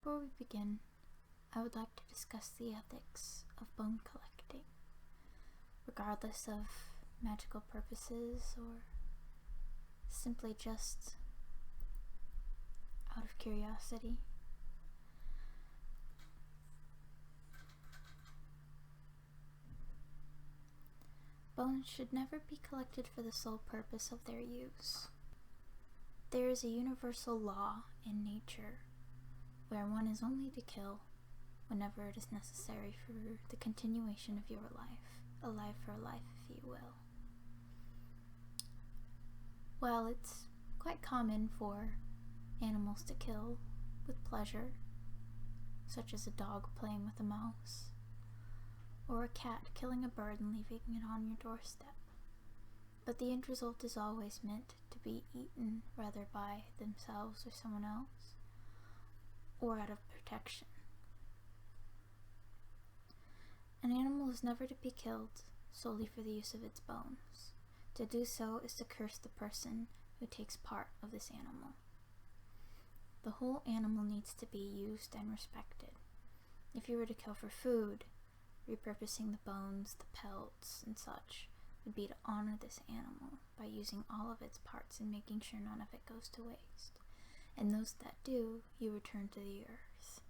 Before we begin, I would like to discuss the ethics of bone collecting, regardless of magical purposes or simply just out of curiosity. Bones should never be collected for the sole purpose of their use. There is a universal law in nature where one is only to kill whenever it is necessary for the continuation of your life, a life for a life, if you will. While it's quite common for animals to kill with pleasure, such as a dog playing with a mouse, or a cat killing a bird and leaving it on your doorstep, but the end result is always meant to be eaten rather by themselves or someone else, or out of protection. An animal is never to be killed solely for the use of its bones. To do so is to curse the person who takes part of this animal. The whole animal needs to be used and respected. If you were to kill for food, repurposing the bones, the pelts, and such would be to honor this animal by using all of its parts and making sure none of it goes to waste. And those that do, you return to the earth.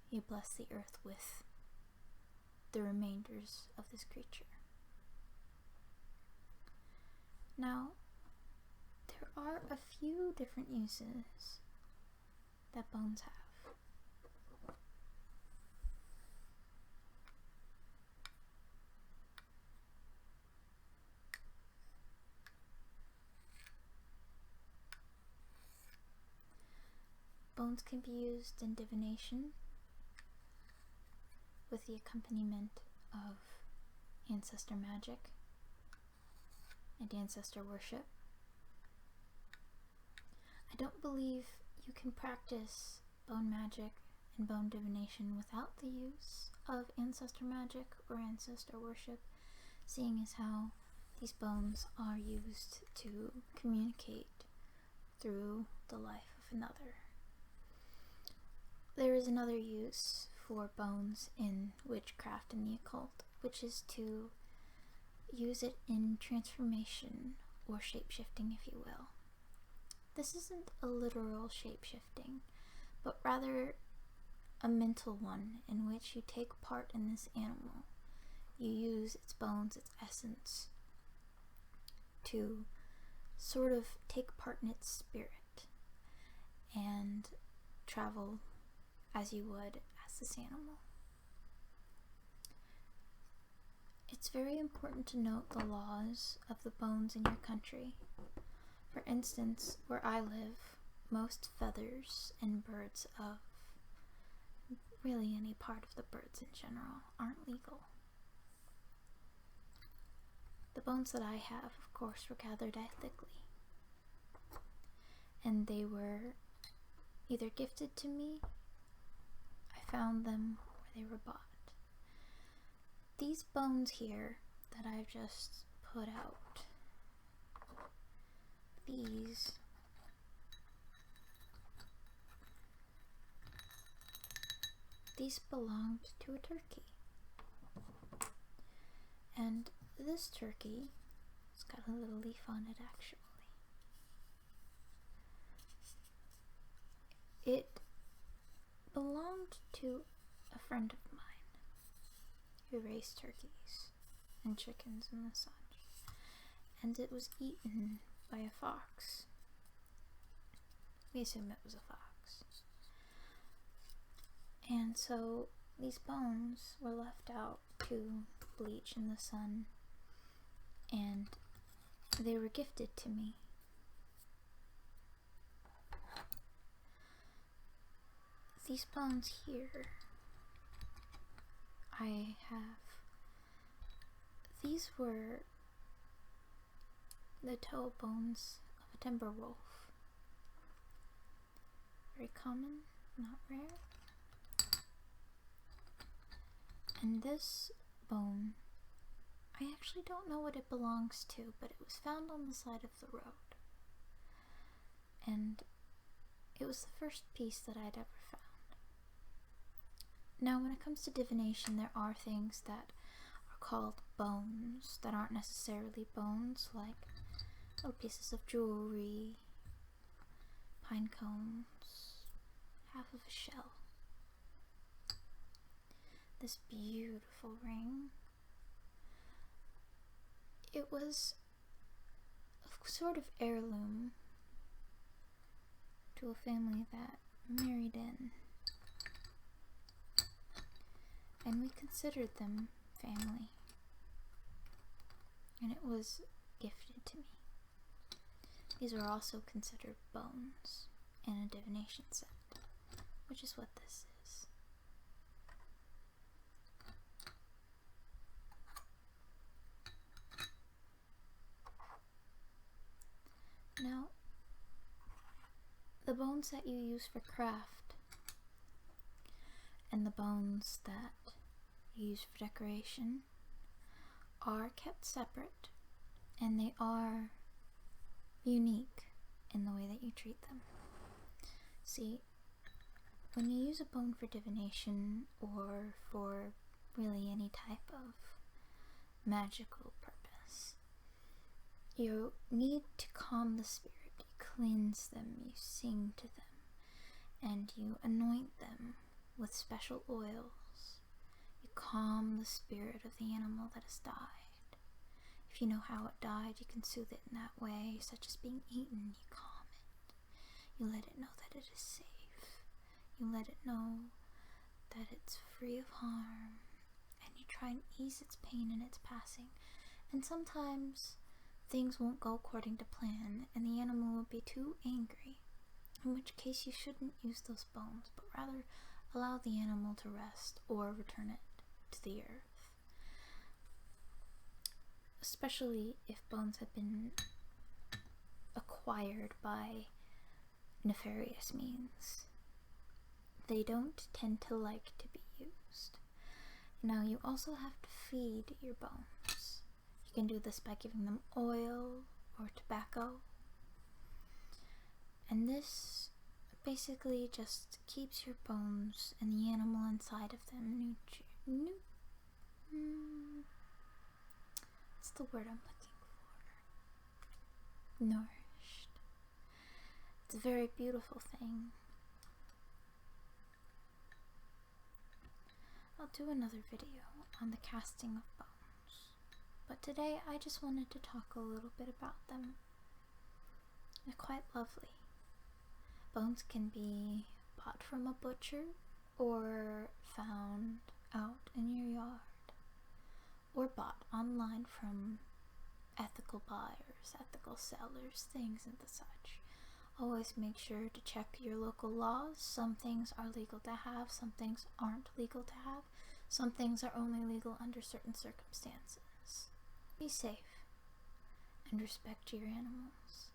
You bless the earth with the remainders of this creature. Now, there are a few different uses that bones have. Bones can be used in divination with the accompaniment of ancestor magic and ancestor worship. I don't believe you can practice bone magic and bone divination without the use of ancestor magic or ancestor worship, seeing as how these bones are used to communicate through the life of another. There is another use for bones in witchcraft and the occult, which is to use it in transformation or shapeshifting, if you will. This isn't a literal shapeshifting, but rather a mental one in which you take part in this animal. You use its bones, its essence, to sort of take part in its spirit and travel as you would as this animal. It's very important to note the laws of the bones in your country. For instance, where I live, most feathers and birds of really any part of the birds in general aren't legal. The bones that I have, of course, were gathered ethically, and they were either gifted to me, I found them, or they were bought. These bones here that I've just put out, these belonged to a turkey. And this turkey, it's got a little leaf on it actually. It belonged to a friend of mine who raised turkeys and chickens and the such, and it was eaten by a fox. We assume it was a fox. And so these bones were left out to bleach in the sun, and they were gifted to me. These bones here, these were the toe bones of a timber wolf. Very common, not rare. And this bone, I actually don't know what it belongs to, but it was found on the side of the road. And it was the first piece that I'd ever found. Now, when it comes to divination, there are things that are called bones that aren't necessarily bones, like little pieces of jewelry, pine cones, half of a shell. This beautiful ring. It was a sort of heirloom to a family that married in, and we considered them family, and it was gifted to me. These are also considered bones in a divination set, which is what this is. Now, the bones that you use for craft and the bones that you use for decoration are kept separate, and they are unique in the way that you treat them. See, when you use a bone for divination or for really any type of magical purpose, you need to calm the spirit. You cleanse them, you sing to them, and you anoint them with special oils. You calm the spirit of the animal that has died. If you know how it died, you can soothe it in that way, such as being eaten. You calm it. You let it know that it is safe. You let it know that it's free of harm, and you try and ease its pain in its passing. And sometimes things won't go according to plan, and the animal will be too angry, in which case you shouldn't use those bones, but rather allow the animal to rest or return it to the earth. Especially if bones have been acquired by nefarious means. They don't tend to like to be used. Now, you also have to feed your bones. You can do this by giving them oil or tobacco. And this basically just keeps your bones and the animal inside of them what's the word I'm looking for? Nourished. It's a very beautiful thing. I'll do another video on the casting of bones, but today I just wanted to talk a little bit about them. They're quite lovely. Bones can be bought from a butcher or found out in your yard, or bought online from ethical buyers, ethical sellers, things and the such. Always make sure to check your local laws. Some things are legal to have, some things aren't legal to have, some things are only legal under certain circumstances. Be safe and respect your animals.